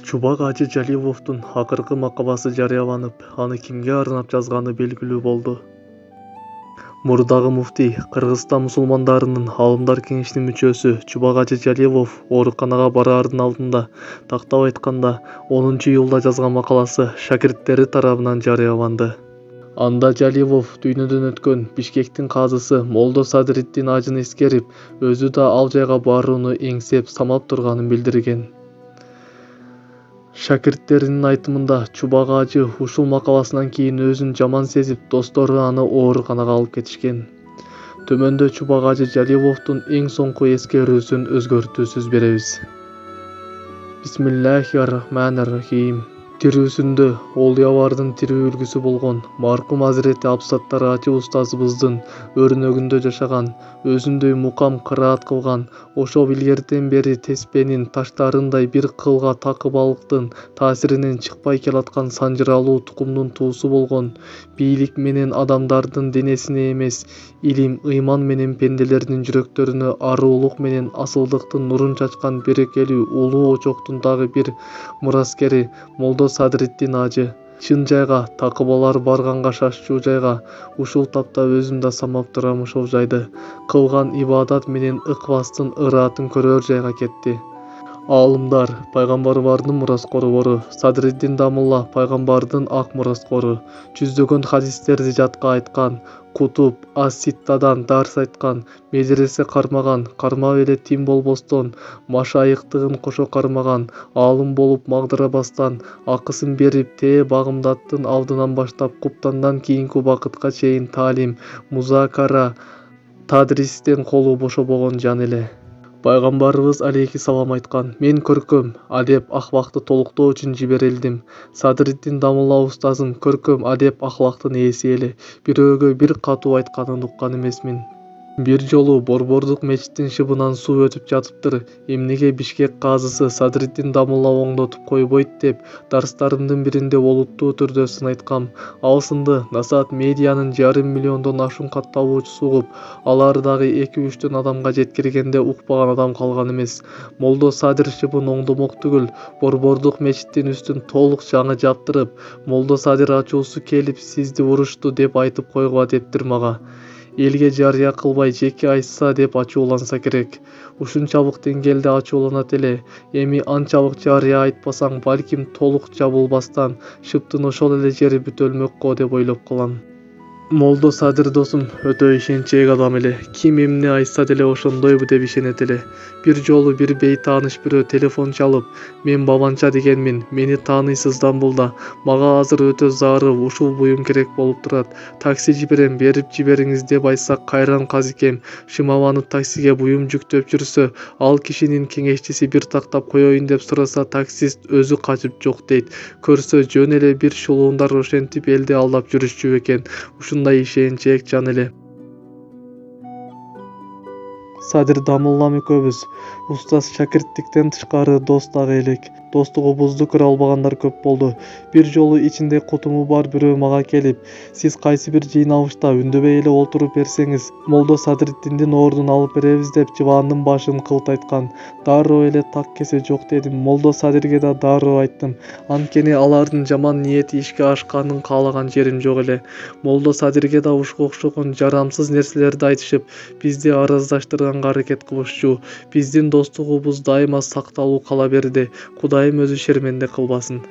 Чубак Ажы Жалиловдун акыркы макаласы жарыяланып, аны кимге арнап жазганы белгилүү болду. Мурдагы муфтий, Кыргызстан мусулмандарынын Аалымдар кеңешинин мүчөсү Чубак Ажы Жалилов ооруканага бараардын алдында, тактап айтканда, 10-июлда жазган макаласы шакирттери тарабынан жарыяланды. Анда Жалилов дүйнөдөн өткөн Бишкектин казысы Молдо Садыриддин Ажыны эскерип, өзү да ал жайга барууну эңсеп самап турганын билдирген. Шакирттеринин айтымында Чубак Ажы ушул макаласынан кийин өзүн жаман сезип, достору аны ооруканага алып кетишкен. Төмөндө Чубак Ажы Жалиловдун эң соңку эскерүүсүн өзгөртүүсүз беребиз. Бисмиллахир-рахманир-рахим. Тирүүсүндө олуябардын тирүү үлгүсү болгон маркум Азирети Абсаттар Ачы устазыбыздын өрнөгүндө жашаган, өзүндөй мукам кыраат кылган, ошол илгертен бери теспенин таштарындай бир кылга такыбалыктын таасиринен чыкпай келаткан санжыралуу тукумдун туусу болгон, бийлик менен адамдардын денесине эмес, илим, ыйман менен пенделердин жүрөктөрүнө аруулук менен асылдыктын нурун чачкан берекелүү улуу очоктун дагы бир мураскери Молдо Садыриддин Ажы. Чын жайга, такыбалар барганга шашчуу жайга, ушул тапта өзүм да самап турам ошол жайды. Кылган ибадат менен ыкбастын ыраатын көрөр жайга кетти. Аалымдар, пайгамбарыбардын мураскорубору, Садыриддин Дамулла пайгамбардын ак мураскору, жүздөгөн хадистерди жатка айткан, Кутуб ас-Ситтадан дарс айткан, медресе кармаган, кармап эле тим болбостон, машайыктыгын кошо кармаган, аалым болуп магдырабастан, акысын берип багымдаттын алдынан баштап куптандан кийинки убакытка чейин таалим, музакара, тадристен колу бошобогон жан эле. Пайгамбарыбыз алейхиссалам айткан: "Мен көркөм, адеп, ахлакты толуктоо үчүн жиберилдим". Садыриддин Дамулла устазым көркөм, адеп, ахлактын ээси эле. Бирөөгө бир катуу айтканын уккан эмесмин. Бир жолу Борбордук мечиттин шыбынан суу өтүп жатыптыр. Эмнеге Бишкек казысы Садыриддин Дамулла оңдотуп койбойт деп дарстарымдын биринде олуттуу түрдө сын айткам. Ал сынды Насаат медианын 5,5 миллиондон ашуун катталуучусу угуп, алар дагы 2-3 адамга жеткиргенде укпаган адам калган эмес. Молдо Садыр шыбын оңдомок түгүл, Борбордук мечиттин үстүн толук жаңы жаптырып, Молдо Садыр ачуусу келип сизди урушту деп айтып койгула дептир мага. Элге жарыя кылбай жеке айтса деп ачууланса керек. Ушунчалык деңгээлде ачууланат эле. Эми анчалык жарыя айтпасаң, балким толук жабылбастан, шыптын ошол эле жери бүтөлмөк го деп ойлоп калам. Молдо Садыр досум өтө ишенчээк адам эле. Ким эмне айтса деле ошондойбу деп ишенет эле. Бир жолу бир бейтааныш бирөө телефон чалып, "Мен Бабанча дегенмин, мени тааныйсыз Стамбулда. Мага азыр өтө зарыл ушул буюм керек болуп турат. Такси жиберем, берип жибериңиз" деп айтса, кайран казикем шымаланып таксиге буюм жүктөп жүрсө, ал кишинин кеңешчиси бир тактап коеюн деп сураса, таксист өзү качып жок дейт. Көрсө жөн эле бир шулуундар ошентип элди алдап жүрүшчү экен. Ушундай ишенчээк жан эле. Садыр Дамуллам экөөбүз устаз шакирттиктен тышкары дос дагы элек. Достугубузду көрө албагандар көп болду. Бир жолу ичинде кутуму бар бирөө мага келип: "Сиз кайсы бир жыйналышта үндөбөй эле олтуруп берсеңиз, Молдо Садыриддиндин ордун алып беребиз" деп жыбаандын башын кылт айткан. Дароо эле так кесе жок дедим. Молдо Садырге да дароо айттым. Анткени алардын жаман ниети ишке ашканын каалаган жерим жок эле. Молдо Садырге да ушуга окшогон жарамсыз нерселерди айтышып, бизди араздаштырганга аракет кылышчу. Биздин достугубуз дайыма сакталуу кала берди. Кудайым өзү шерменде кылбасын.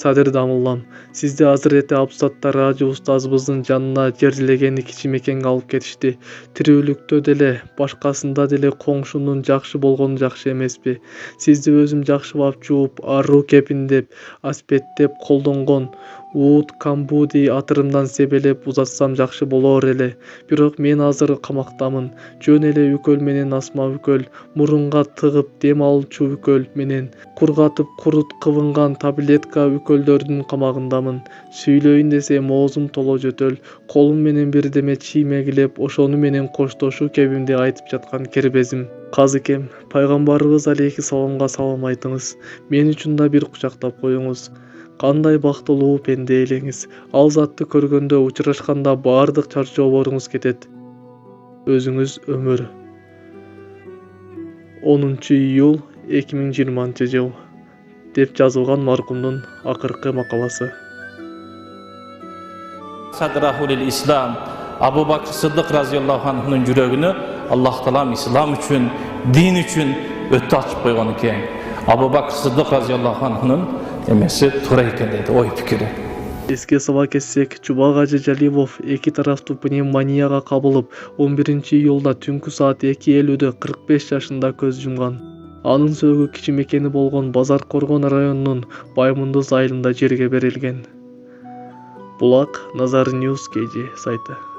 Садыр Дамуллам, сизди Азирети Абсаттар Ажы устазыбыздын жанына жерлегени кичи мекенге алып кетишти. Тирүүлүктө деле, башкасында деле коңшунун жакшы болгону жакшы эмеспи? Сизди өзүм жакшылап жууп, аруу кепиндеп, аспеттеп колдонгон Уут Камбуди атырымдан себелеп узатсам жакшы болор эле. Бирок мен азыр камактамын. Жөн эле үкөл менен асма үкөл, мурунга тыгып дем алуучу үкөл менен кургатып курут кылынган таблетка үкөлдөрдүн камагындамын. Сүйлөйүн десем оозум толо жөтөл, колум менен бирдеме чиймегилеп, ошону менен коштошуу кебимди айтып жаткан кербезим. Казыкем, пайгамбарыбыз алейхиссаламга салам айтыңыз. Мен үчүн да бир кучактап коюңуз. Кандай бактылуу пенде элеңиз. Ал затты көргөндө, учурашканда баардык чарчоолоруңуз кетет. Өзүңүз өмүр. 10 июл 2020 жыл деп жазылган маркумдун акыркы макаласы. Sadrahul İslam Abu Bakr Sıddık radıyallahu anh'ın жүрөгүнө Allah Taala İslam üçün, din üçün öttü açıp koygan eкен. Abu Bakr Sıddık radıyallahu anh'ın emesi tуура экен дейт, ой пикири. Эске сала кетсек, Чубак Ажы Жалилов эки тараптуу пневмонияга кабылып, 11-июлда түнкү саат 2:50 45 жашында көз жумган. Анын сөөгү кичи мекени болгон Базар Коргон районунун Баймындыз айылында жерге берилген. Булак Назар News KG сайты.